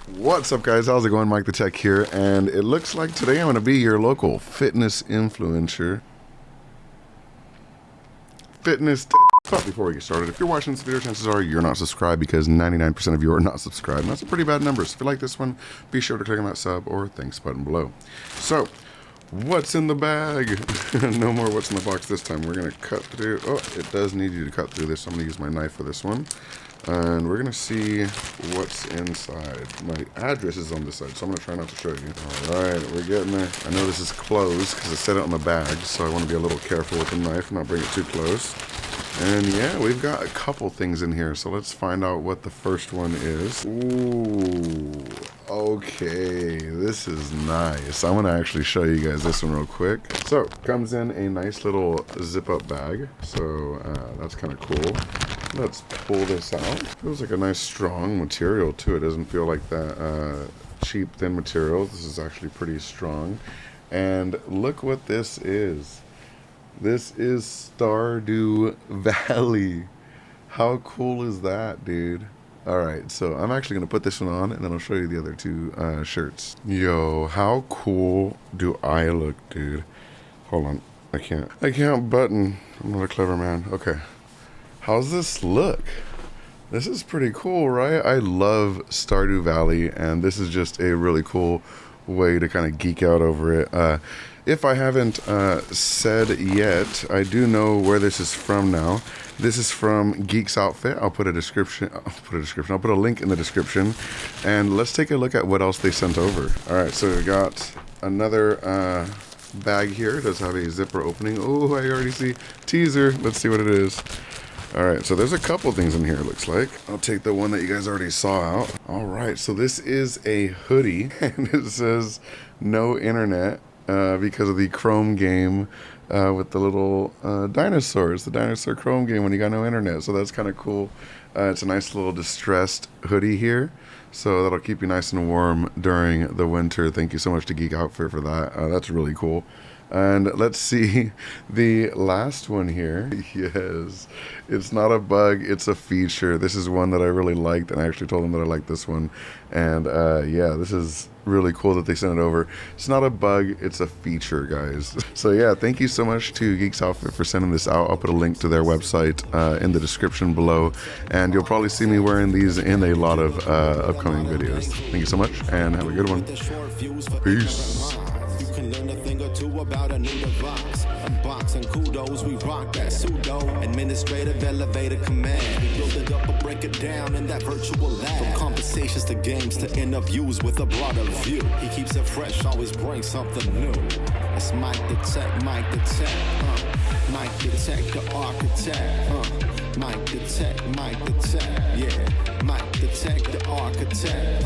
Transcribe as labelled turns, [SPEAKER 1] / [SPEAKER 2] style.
[SPEAKER 1] What's up, guys? How's it going? MikeTheTech here, and it looks like today I'm going to be your local fitness influencer. But before we get started, if you're watching this video, chances are you're not subscribed because 99% of you are not subscribed. And that's a pretty bad number. So if you like this one, be sure to click on that sub or thanks button below. So, what's in the bag? No more what's in the box this time. We're going to cut through. Oh, it does need you to cut through this. So I'm going to use my knife for this one. And we're going to see what's inside. My address is on this side, so I'm going to try not to show you. Alright, we're getting there. I know this is closed because I set it on the bag, so I want to be a little careful with the knife and not bring it too close. And yeah, we've got a couple things in here, so let's find out what the first one is. Ooh, okay, this is nice. I'm going to actually show you guys this one real quick. So, it comes in a nice little zip-up bag, so that's kind of cool. Let's pull this out. Feels like a nice strong material too. It doesn't feel like that cheap thin material. This is actually pretty strong. And look what this is. This is Stardew Valley. How cool is that, dude? Alright, so I'm actually going to put this one on and then I'll show you the other two shirts. Yo, how cool do I look, dude? Hold on. I can't button. I'm not a clever man. Okay. How's this look? This is pretty cool, right? I love Stardew Valley, and this is just a really cool way to kind of geek out over it. If I haven't said yet, I do know where this is from now. This is from GeeksOutfit. I'll put a link in the description, and let's take a look at what else they sent over. All right, so we got another bag here. It does have a zipper opening. Oh, I already see teaser. Let's see what it is. Alright, so there's a couple things in here, it looks like. I'll take the one that you guys already saw out. Alright, so this is a hoodie, and it says no internet because of the Chrome game with the little dinosaurs. The dinosaur Chrome game when you got no internet, so that's kind of cool. It's a nice little distressed hoodie here, so that'll keep you nice and warm during the winter. Thank you so much to Geek Outfit for that. That's really cool. And let's see the last one here. Yes, it's not a bug, it's a feature. This is one that I really liked, and I actually told them that I liked this one. And yeah, this is really cool that they sent it over. It's not a bug, it's a feature, guys. So yeah, thank you so much to GeeksOutfit for sending this out. I'll put a link to their website in the description below, and you'll probably see me wearing these in a lot of upcoming videos. Thank you so much, and have a good one. Peace.
[SPEAKER 2] About a new device, unboxing kudos, we rock that pseudo administrative elevator command. We build it up or break it down in that virtual lab. From conversations to games to interviews with a broader view. He keeps it fresh, always brings something new. It's MikeTheTech, MikeTheTech, the architect. MikeTheTech, yeah, MikeTheTech, the architect.